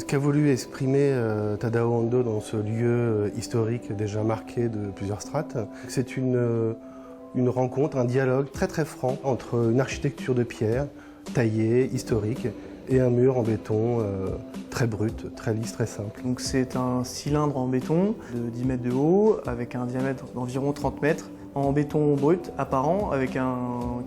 qu'a voulu exprimer Tadao Ando dans ce lieu historique déjà marqué de plusieurs strates, c'est une rencontre, un dialogue très très franc entre une architecture de pierre taillée, historique, et un mur en béton très brut, très lisse, très simple. Donc c'est un cylindre en béton de 10 mètres de haut avec un diamètre d'environ 30 mètres en béton brut apparent avec un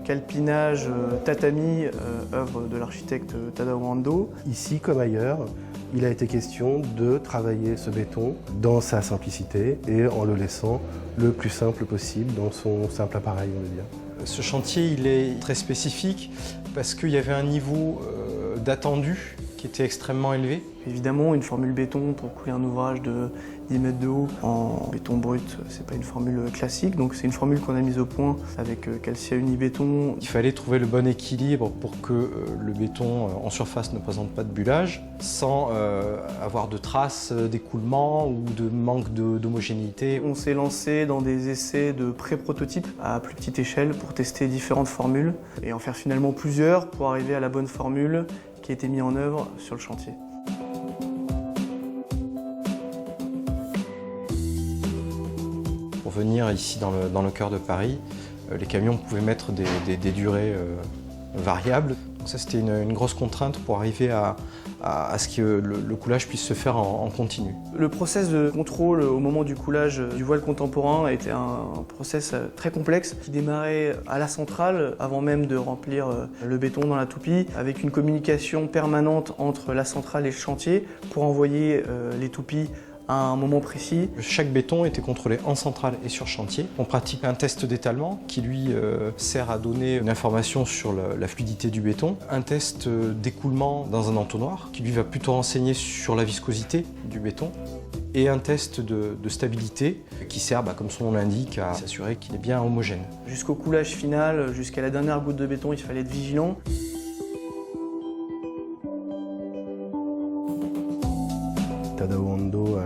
calpinage tatami, œuvre de l'architecte Tadao Ando. Ici comme ailleurs, il a été question de travailler ce béton dans sa simplicité et en le laissant le plus simple possible dans son simple appareil, on veut dire. Ce chantier, il est très spécifique parce qu'il y avait un niveau d'attendu qui était extrêmement élevé. Évidemment, une formule béton pour couler un ouvrage de 10 mètres de haut en béton brut, c'est pas une formule classique, donc c'est une formule qu'on a mise au point avec Calcia Unibéton. Il fallait trouver le bon équilibre pour que le béton en surface ne présente pas de bullage, sans avoir de traces d'écoulement ou de manque d'homogénéité. On s'est lancé dans des essais de pré-prototypes à plus petite échelle pour tester différentes formules et en faire finalement plusieurs pour arriver à la bonne formule qui a été mise en œuvre sur le chantier. Pour venir ici dans le cœur de Paris, les camions pouvaient mettre des durées variables. Donc ça, c'était une grosse contrainte pour arriver à ce que le coulage puisse se faire en continu. Le process de contrôle au moment du coulage du voile contemporain a été un process très complexe qui démarrait à la centrale avant même de remplir le béton dans la toupie, avec une communication permanente entre la centrale et le chantier pour envoyer les toupies à un moment précis. Chaque béton était contrôlé en centrale et sur chantier. On pratique un test d'étalement qui lui sert à donner une information sur la fluidité du béton. Un test d'écoulement dans un entonnoir qui lui va plutôt renseigner sur la viscosité du béton. Et un test de stabilité qui sert, comme son nom l'indique, à s'assurer qu'il est bien homogène. Jusqu'au coulage final, jusqu'à la dernière goutte de béton, il fallait être vigilant. Tadao Ando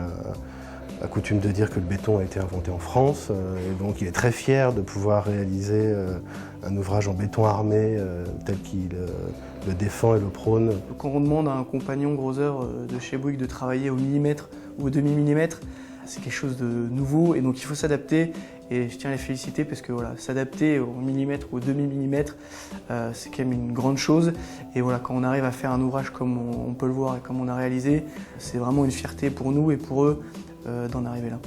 a coutume de dire que le béton a été inventé en France, et donc il est très fier de pouvoir réaliser un ouvrage en béton armé tel qu'il le défend et le prône. Quand on demande à un compagnon gros œuvre de chez Bouygues de travailler au millimètre ou au demi-millimètre, c'est quelque chose de nouveau et donc il faut s'adapter. Et je tiens à les féliciter parce que voilà, s'adapter au millimètre ou au demi-millimètre, c'est quand même une grande chose. Et voilà, quand on arrive à faire un ouvrage comme on peut le voir et comme on a réalisé, c'est vraiment une fierté pour nous et pour eux d'en arriver là.